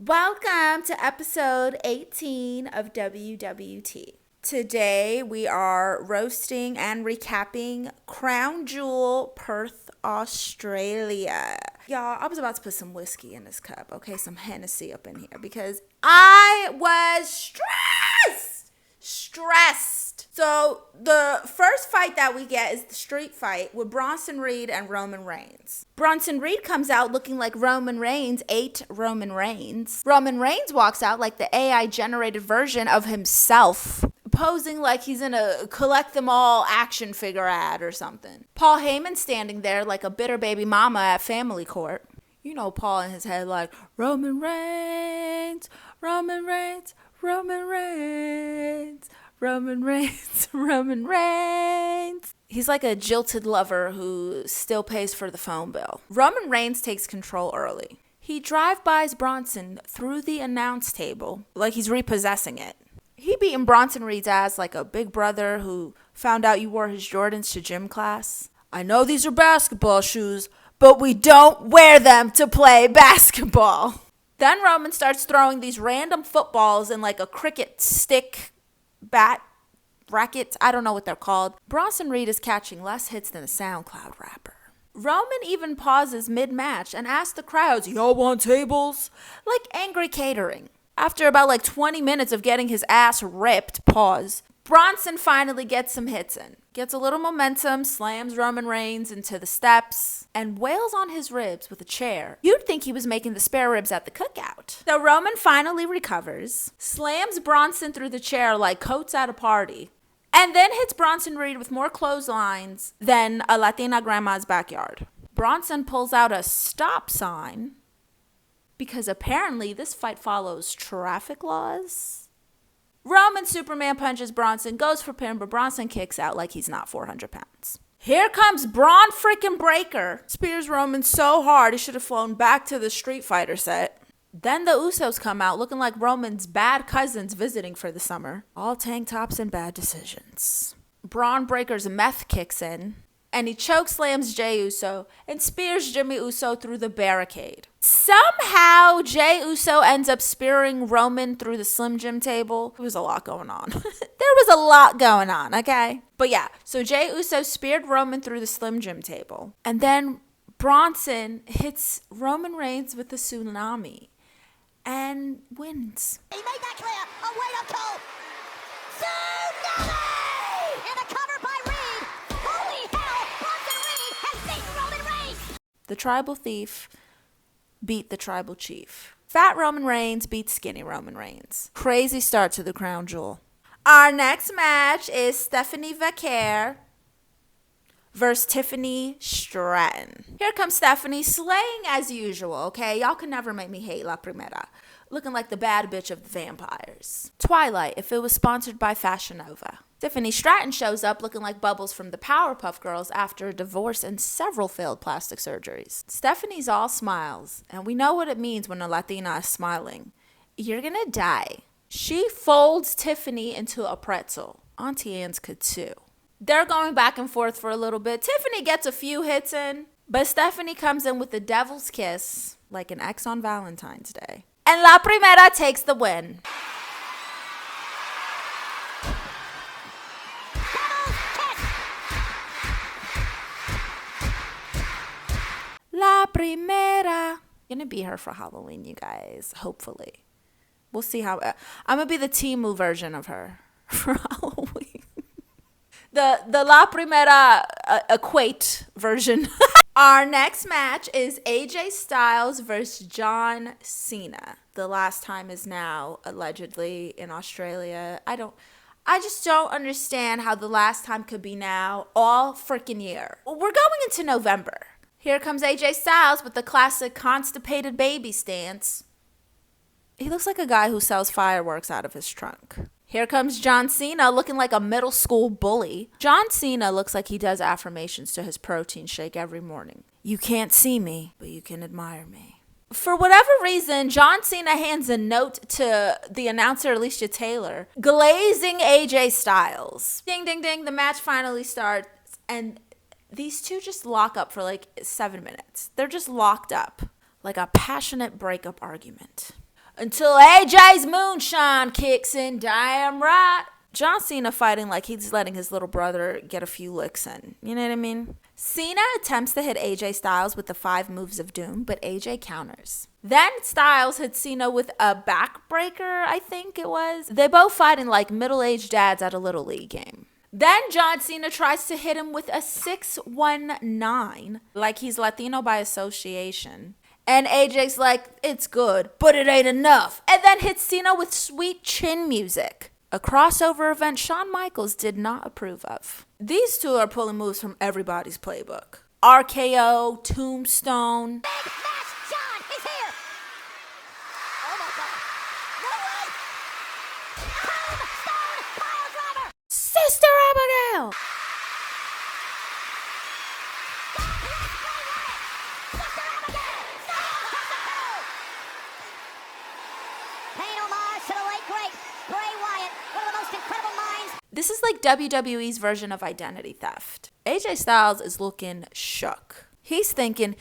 Welcome to episode 18 of WYATT. Today we are roasting and recapping Crown Jewel, Perth, Australia. Y'all, I was about to put some whiskey in this cup, okay? Some Hennessy up in here because I was stressed. So the first fight that we get is the street fight with Bronson Reed and Roman Reigns. Bronson Reed comes out looking like Roman Reigns ate Roman Reigns. Roman Reigns walks out like the AI generated version of himself, posing like he's in a collect them all action figure ad or something. Paul Heyman standing there like a bitter baby mama at family court. You know Paul in his head like, Roman Reigns, Roman Reigns, Roman Reigns, Roman Reigns, Roman Reigns. He's like a jilted lover who still pays for the phone bill. Roman Reigns takes control early. He drive-bys Bronson through the announce table like he's repossessing it. He beating Bronson Reed's ass like a big brother who found out you wore his Jordans to gym class. I know these are basketball shoes, but we don't wear them to play basketball. Then Roman starts throwing these random footballs in like a cricket stick bat rackets. I don't know what they're called. Bronson Reed is catching less hits than a SoundCloud rapper. Roman even pauses mid-match and asks the crowds, y'all want tables? Like angry catering. After about like 20 minutes of getting his ass ripped, Bronson finally gets some hits in. Gets a little momentum, slams Roman Reigns into the steps, and wails on his ribs with a chair. You'd think he was making the spare ribs at the cookout. So Roman finally recovers, slams Bronson through the chair like Coates at a party, and then hits Bronson Reed with more clotheslines than a Latina grandma's backyard. Bronson pulls out a stop sign because apparently this fight follows traffic laws. Roman Superman punches Bronson, goes for pin, but Bronson kicks out like he's not 400 pounds. Here comes Braun freaking Breaker. Spears Roman so hard he should have flown back to the Street Fighter set. Then the Usos come out looking like Roman's bad cousins visiting for the summer. All tank tops and bad decisions. Braun Breaker's meth kicks in, and he chokeslams Jey Uso and spears Jimmy Uso through the barricade. Somehow, Jey Uso ends up spearing Roman through the Slim Jim table. There was a lot going on. Okay? But yeah, so Jey Uso speared Roman through the Slim Jim table. And then Bronson hits Roman Reigns with the tsunami and wins. He made that clear. Oh, wait up, Cole. Tsunami! And a cover by Reed. Holy hell, Bronson Reed has beaten Roman Reigns. The tribal thief beat the tribal chief. Fat Roman Reigns beats skinny Roman Reigns. Crazy start to the Crown Jewel. Our next match is Stephanie Vaquer versus Tiffany Stratton. Here comes Stephanie, slaying as usual, okay? Y'all can never make me hate La Primera. Looking like the bad bitch of the vampires. Twilight, if it was sponsored by Fashion Nova. Tiffany Stratton shows up looking like Bubbles from the Powerpuff Girls after a divorce and several failed plastic surgeries. Stephanie's all smiles, and we know what it means when a Latina is smiling. You're gonna die. She folds Tiffany into a pretzel. Auntie Anne's could too. They're going back and forth for a little bit. Tiffany gets a few hits in, but Stephanie comes in with the devil's kiss, like an ex on Valentine's Day. And La Primera takes the win. La Primera. Gonna be her for Halloween, you guys. Hopefully. We'll see how. I'm gonna be the Temu version of her for Halloween. The La Primera equate version. Our next match is AJ Styles versus John Cena. The last time is now allegedly in Australia. I just don't understand how the last time could be now all freaking year. We're going into November. Here comes AJ Styles with the classic constipated baby stance. He looks like a guy who sells fireworks out of his trunk. Here comes John Cena looking like a middle school bully. John Cena looks like he does affirmations to his protein shake every morning. You can't see me, but you can admire me. For whatever reason, John Cena hands a note to the announcer Alicia Taylor, glazing AJ Styles. Ding, ding, ding. The match finally starts, and these two just lock up for like 7 minutes. They're just locked up like a passionate breakup argument. until AJ's moonshine kicks in. Damn right. John Cena fighting like he's letting his little brother get a few licks in. You know what I mean? Cena attempts to hit AJ Styles with the 5 moves of doom, but AJ counters. Then Styles hits Cena with a backbreaker, I think it was. They both fighting like middle-aged dads at a Little League game. Then John Cena tries to hit him with a 619, like he's Latino by association. And AJ's like, it's good, but it ain't enough. And then hits Cena with sweet chin music. A crossover event Shawn Michaels did not approve of. These two are pulling moves from everybody's playbook. RKO, Tombstone. Big Smash John is here. Oh my God. No way. Tombstone pile driver. Sister Abigail. Paying homage to the late great Bray Wyatt, one of the most incredible minds. This is like WWE's version of identity theft. AJ Styles is looking shook. He's thinking,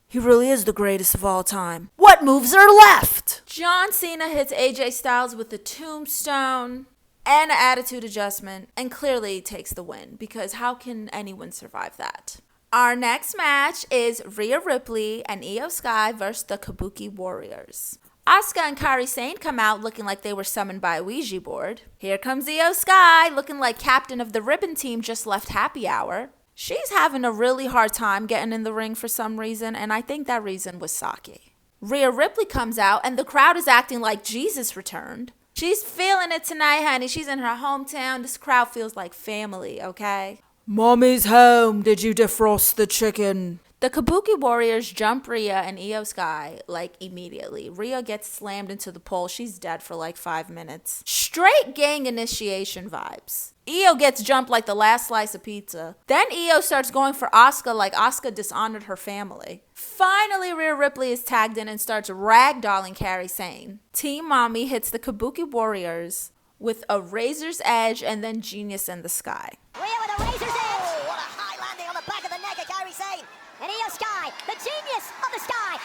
he really is the greatest of all time. What moves are left? John Cena hits AJ Styles with the tombstone and an attitude adjustment and clearly takes the win because how can anyone survive that? Our next match is Rhea Ripley and Iyo Sky versus the Kabuki Warriors. Asuka and Kairi Sane come out looking like they were summoned by a Ouija board. Here comes Iyo Sky looking like captain of the ribbon team just left happy hour. She's having a really hard time getting in the ring for some reason, and I think that reason was sake. Rhea Ripley comes out and the crowd is acting like Jesus returned. She's feeling it tonight, honey. She's in her hometown. This crowd feels like family, okay? Mommy's home. Did you defrost the chicken? The Kabuki Warriors jump Rhea and Iyo Sky like immediately. Rhea gets slammed into the pole. She's dead for like 5 minutes. Straight gang initiation vibes. Iyo gets jumped like the last slice of pizza. Then Iyo starts going for Asuka like Asuka dishonored her family. Finally, Rhea Ripley is tagged in and starts ragdolling Kairi Sane. Team Mommy hits the Kabuki Warriors with a razor's edge and then Genius in the Sky. Rhea with a razor's edge. Oh, what a high landing on the back of the neck of Kairi Sane. And Iyo Sky, the genius of the sky.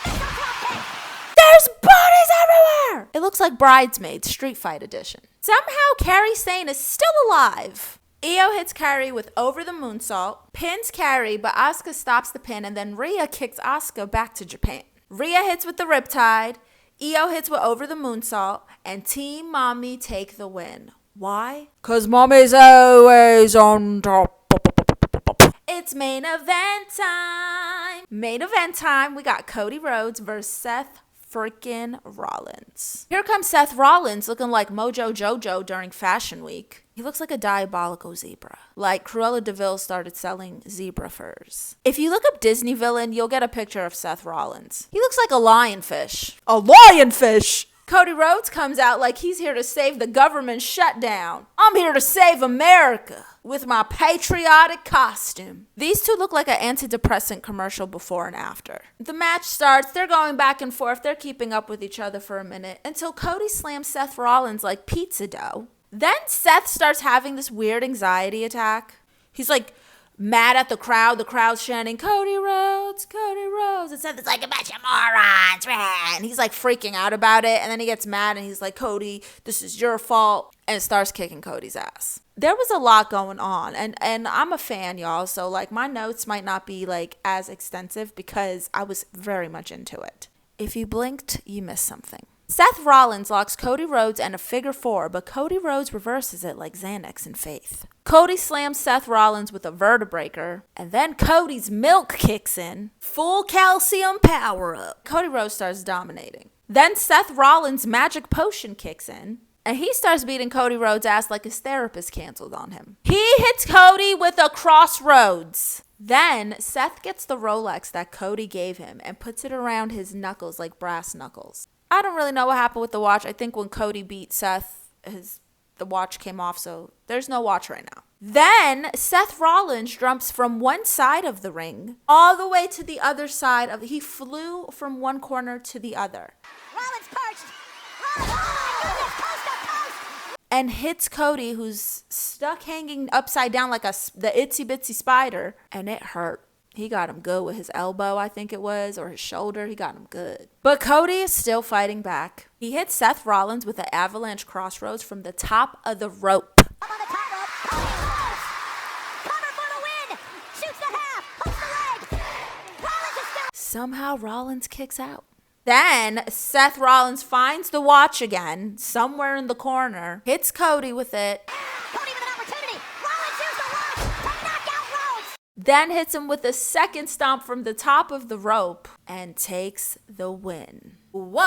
There's bodies everywhere! It looks like Bridesmaids, Street Fight Edition. Somehow, Kairi Sane is still alive. Iyo hits Kairi with over the moonsault, pins Kairi, but Asuka stops the pin, and then Rhea kicks Asuka back to Japan. Rhea hits with the Riptide, Iyo hits with over the moonsault, and Team Mommy take the win. Why? 'Cause Mommy's always on top. It's main event time. Main event time, we got Cody Rhodes versus Seth freaking Rollins. Here comes Seth Rollins looking like Mojo Jojo during Fashion Week. He looks like a diabolical zebra. Like Cruella DeVille started selling zebra furs. If you look up Disney villain, you'll get a picture of Seth Rollins. He looks like a lionfish. A lionfish! Cody Rhodes comes out like he's here to save the government shutdown. I'm here to save America with my patriotic costume. These two look like an antidepressant commercial before and after. The match starts. They're going back and forth. They're keeping up with each other for a minute until Cody slams Seth Rollins like pizza dough. Then Seth starts having this weird anxiety attack. He's like mad at the crowd. The crowd's chanting, Cody Rhodes, Cody Rhodes. And Seth is like, a bunch of morons. And he's like freaking out about it. And then he gets mad and he's like, Cody, this is your fault. And starts kicking Cody's ass. There was a lot going on. And I'm a fan, y'all. So like my notes might not be like as extensive because I was very much into it. If you blinked, you missed something. Seth Rollins locks Cody Rhodes and a figure 4, but Cody Rhodes reverses it like Xanax and Faith. Cody slams Seth Rollins with a vertebraker, and then Cody's milk kicks in. Full calcium power up. Cody Rhodes starts dominating. Then Seth Rollins' magic potion kicks in, and he starts beating Cody Rhodes' ass like his therapist canceled on him. He hits Cody with a crossroads. Then Seth gets the Rolex that Cody gave him and puts it around his knuckles like brass knuckles. I don't really know what happened with the watch. I think when Cody beat Seth, the watch came off, so there's no watch right now. Then Seth Rollins jumps from one side of the ring all the way to the other side of. He flew from one corner to the other. Rollins perched. Oh my goodness, coast to coast. And hits Cody, who's stuck hanging upside down like the itsy bitsy spider, and it hurt. He got him good with his elbow, I think it was, or his shoulder. He got him good. But Cody is still fighting back. He hit Seth Rollins with an avalanche crossroads from the top of the rope. Up on the top rope. Cody Rhodes. Cover for the win. Shoots the half. Hooks the leg. Rollins is still. Somehow Rollins kicks out. Then Seth Rollins finds the watch again, somewhere in the corner, hits Cody with it. Cody with an opportunity. Rollins used the watch to knock out Rhodes. Then hits him with a second stomp from the top of the rope and takes the win. Whoa!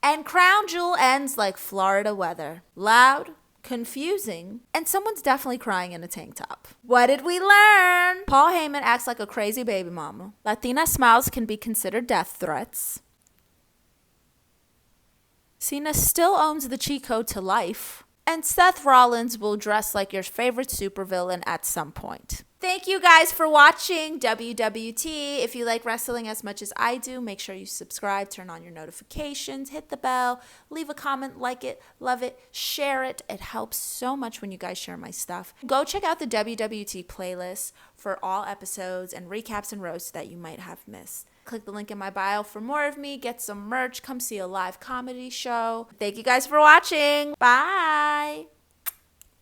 And Crown Jewel ends like Florida weather. Loud, confusing, and someone's definitely crying in a tank top. What did we learn? Paul Heyman acts like a crazy baby mama. Latina smiles can be considered death threats. Cena still owns the cheat code to life. And Seth Rollins will dress like your favorite supervillain at some point. Thank you guys for watching WWT. If you like wrestling as much as I do, make sure you subscribe, turn on your notifications, hit the bell, leave a comment, like it, love it, share it. It helps so much when you guys share my stuff. Go check out the WWT playlist for all episodes and recaps and roasts that you might have missed. Click the link in my bio for more of me, get some merch, come see a live comedy show. Thank you guys for watching. Bye.